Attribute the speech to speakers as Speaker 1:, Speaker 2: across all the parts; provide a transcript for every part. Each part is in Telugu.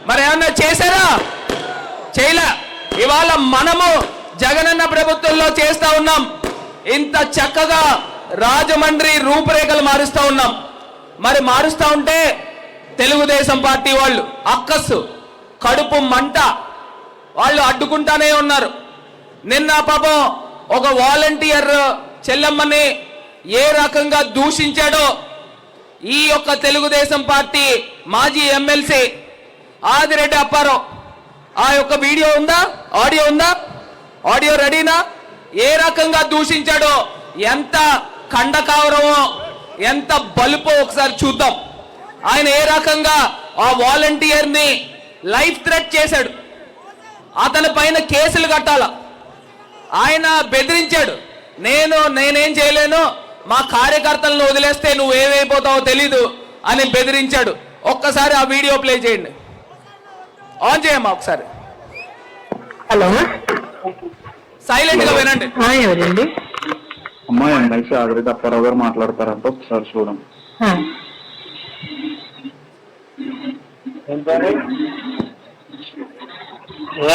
Speaker 1: మరి ఏమన్నా చేశారా? చేయలే. ఇవాళ మనము జగనన్న ప్రభుత్వంలో చేస్తా ఉన్నాం. ఇంత చక్కగా రాజమండ్రి రూపురేఖలు మారుస్తా ఉన్నాం. మరి మారుస్తా ఉంటే తెలుగుదేశం పార్టీ వాళ్ళు అక్కస్సు కడుపు మంట వాళ్ళు అడ్డుకుంటానే ఉన్నారు. నిన్న పాపం ఒక వాలంటీర్ చెల్లెమ్మని ఏ రకంగా దూషించాడో ఈ యొక్క తెలుగుదేశం పార్టీ మాజీ ఎమ్మెల్సీ ఆదిరెడ్డి అప్పారావు ఆ యొక్క వీడియో ఉందా, ఆడియో ఉందా? ఆడియో రెడీనా? ఏ రకంగా దూషించాడో, ఎంత కండకావరమో, ఎంత బలుపో ఒకసారి చూద్దాం. ఆయన ఏ రకంగా ఆ వాలంటీర్ని లైఫ్ థ్రెట్ చేశాడు. అతని పైన కేసులు కట్టాల. ఆయన బెదిరించాడు, నేనేం చేయలేను, మా కార్యకర్తలను వదిలేస్తే నువ్వు ఏమైపోతావో తెలీదు అని బెదిరించాడు. ఒక్కసారి ఆ వీడియో ప్లే చేయండి, ఆన్ చేయమ్మా ఒకసారి.
Speaker 2: హలో,
Speaker 1: సైలెంట్ గా వినండి.
Speaker 2: ఎవరండి?
Speaker 3: అమ్మాయి ఎమ్మెల్సీ ఆదిరెడ్డి అప్పారావు గారు మాట్లాడతారంట, ఒకసారి చూడండి.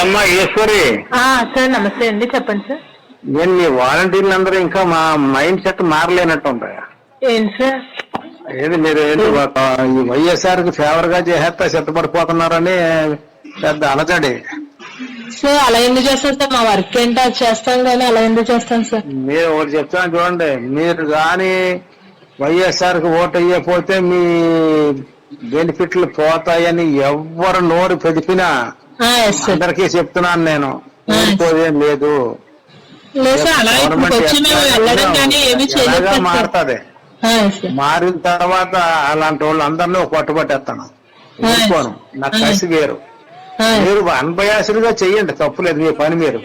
Speaker 4: ఏమ్మా ఈశ్వరి?
Speaker 2: సార్ నమస్తే అండి, చెప్పండి సార్.
Speaker 4: నేను మీ వాలంటీర్లు అందరూ ఇంకా మా మైండ్ సెట్ మారలేనట్టు ఉంటాయా?
Speaker 2: ఏంటి సార్?
Speaker 4: ఏది మీరు ఏంటి ఈ వైఎస్ఆర్ కి ఫేవర్ గా చేసేస్తా సిద్ధపడిపోతున్నారని పెద్ద అలజడి.
Speaker 2: సార్ అలా ఎందుకు చేస్తాం సార్? మా వర్క్ ఏంటో అది చేస్తాం కానీ అలా ఎందుకు చేస్తాం సార్?
Speaker 4: మీరు ఒకటి చెప్తాను చూడండి, మీరు కానీ వైఎస్ఆర్ కి ఓటు అయ్యకపోతే మీ బెనిఫిట్లు పోతాయని ఎవరు నోరు పెదిపినా అందరికీ చెప్తున్నాను నేను, ఊరుకోదేం లేదు. మారుతుంది. మారిన తర్వాత అలాంటి వాళ్ళు అందరినీ పట్టుబట్టేస్తాను, ఊరుకోను. నాకు కసి వేరు. మీరు అన్బయాసులుగా చెయ్యండి, తప్పులేదు, మీ పని మీరు.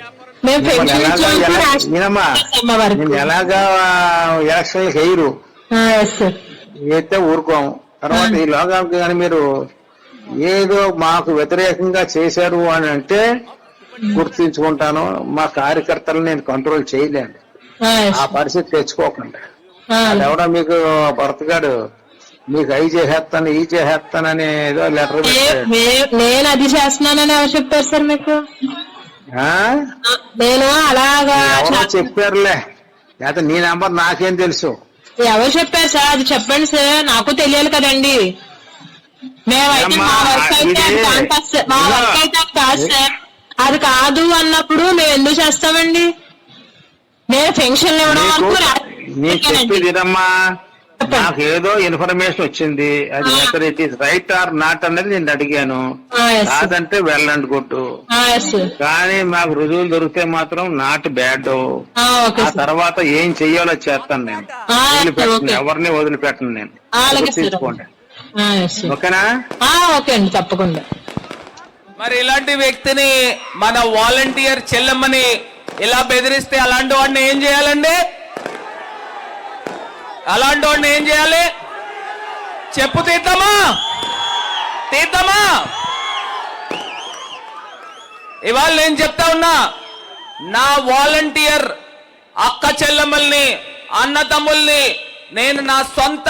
Speaker 4: నేనమ్మా నేను ఎలాగా ఎలక్షన్లకు వేయరు, అయితే ఊరుకోము. తర్వాత ఈ లోగానికి కానీ మీరు ఏదో మాకు వ్యతిరేకంగా చేశారు అని అంటే గుర్తించుకుంటాను. మా కార్యకర్తలు నేను కంట్రోల్ చేయలేను, ఆ పరిస్థితి తెచ్చుకోకండి. ఎవడో మీకు భర్తగాడు మీకు అయి చేసేస్తాను ఈ చేసేస్తానని ఏదో లెటర్ పెట్టాడు.
Speaker 2: నేను అది చేస్తున్నానని ఎవరు చెప్పారు సార్ మీకు? నేను అలాగా
Speaker 4: ఎవరో చెప్పారులే, లేకపోతే నీ నెంబర్ నాకేం తెలుసు?
Speaker 2: ఎవరు చెప్పారు సార్? అది చెప్పండి సార్, నాకు తెలియాలి కదండి. మేమైతే మా వర్క్ అయితే కాదు సార్. అది కాదు అన్నప్పుడు మేము ఎందుకు చేస్తామండి? నేను పెన్షన్ ఇవ్వడం వరకు
Speaker 4: చెప్పేదిమ్మా, నాకు ఏదో ఇన్ఫర్మేషన్ వచ్చింది, అది whether it is right are not అనేది నేను అడిగాను. కాదంటే వెళ్ళండి కొట్టు, కానీ మాకు రుజువులు దొరికితే మాత్రం నాట్ బ్యాడ్. ఆ తర్వాత ఏం చెయ్యాలో చేస్తాను నేను, వదిలిపెట్టను, ఎవరిని వదిలిపెట్టను నేను. తీసుకోండి, ఓకేనా?
Speaker 2: ఓకే అండి, తప్పకుండా.
Speaker 1: మరి ఇలాంటి వ్యక్తిని, మన వాలంటీర్ చెల్లెమ్మని ఇలా బెదిరిస్తే అలాంటి వాడిని ఏం చేయాలండి? అలాంటి వాడిని ఏం చేయాలి? చెప్పు తీద్దామా? ఇవాళ నేను చెప్తా ఉన్నా, నా వాలంటీర్ అక్క చెల్లెమ్మల్ని అన్న తమ్ముల్ని నేను నా సొంత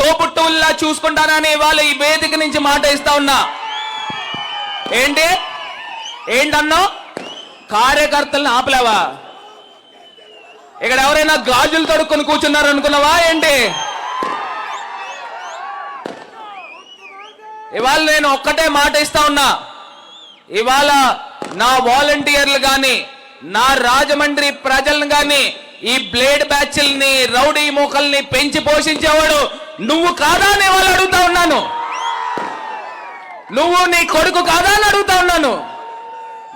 Speaker 1: తోబుట్టువుల్లా చూసుకుంటానని ఇవాళ ఈ వేదిక నుంచి మాట ఇస్తా ఉన్నా. ఏంటన్నా కార్యకర్తల్ని ఆపలేవా? ఇక్కడ ఎవరైనా గాజులు తడుక్కొని కూర్చున్నారు అనుకున్నావా ఏంటి? ఇవాళ నేను ఒక్కటే మాట ఇస్తా ఉన్నా, ఇవాళ నా వాలంటీర్లు గాని నా రాజమండ్రి ప్రజలను గాని ఈ బ్లేడ్ బ్యాచ్ల్ని రౌడీ మూకల్ని పెంచి పోషించేవాడు నువ్వు కాదా అని వాళ్ళు అడుగుతా ఉన్నాను. నువ్వు నీ కొడుకు కాదా అని అడుగుతా ఉన్నాను.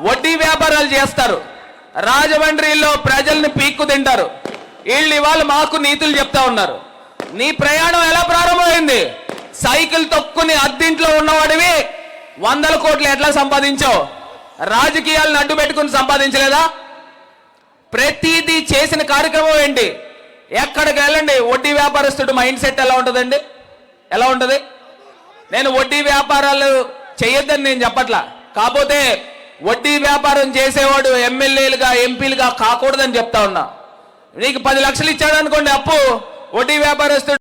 Speaker 1: వడ్డీ వ్యాపారాలు చేస్తారు, రాజమండ్రిలో ప్రజల్ని పీక్కు తింటారు. వీళ్ళు ఇవాళ మాకు నీతులు చెప్తా ఉన్నారు. నీ ప్రయాణం ఎలా ప్రారంభమైంది? సైకిల్ తొక్కుని అద్దింట్లో ఉన్నవాడివి 100 కోట్లు ఎట్లా సంపాదించావు? రాజకీయాలను అడ్డు పెట్టుకుని సంపాదించలేదా? ప్రతిదీ చేసిన కార్యక్రమం ఏంటి? ఎక్కడికి వెళ్ళండి, వడ్డీ వ్యాపారస్తుడు మైండ్ సెట్ ఎలా ఉంటుందండి? ఎలా ఉంటుంది? నేను వడ్డీ వ్యాపారాలు చేయొద్దని నేను చెప్పట్లా, కాకపోతే వడ్డీ వ్యాపారం చేసేవాడు ఎమ్మెల్యేలుగా ఎంపీలుగా కాకూడదని చెప్తా ఉన్నా. నీకు 10 లక్షలు ఇచ్చాడు అనుకోండి అప్పు, వడ్డీ వ్యాపారస్తుడు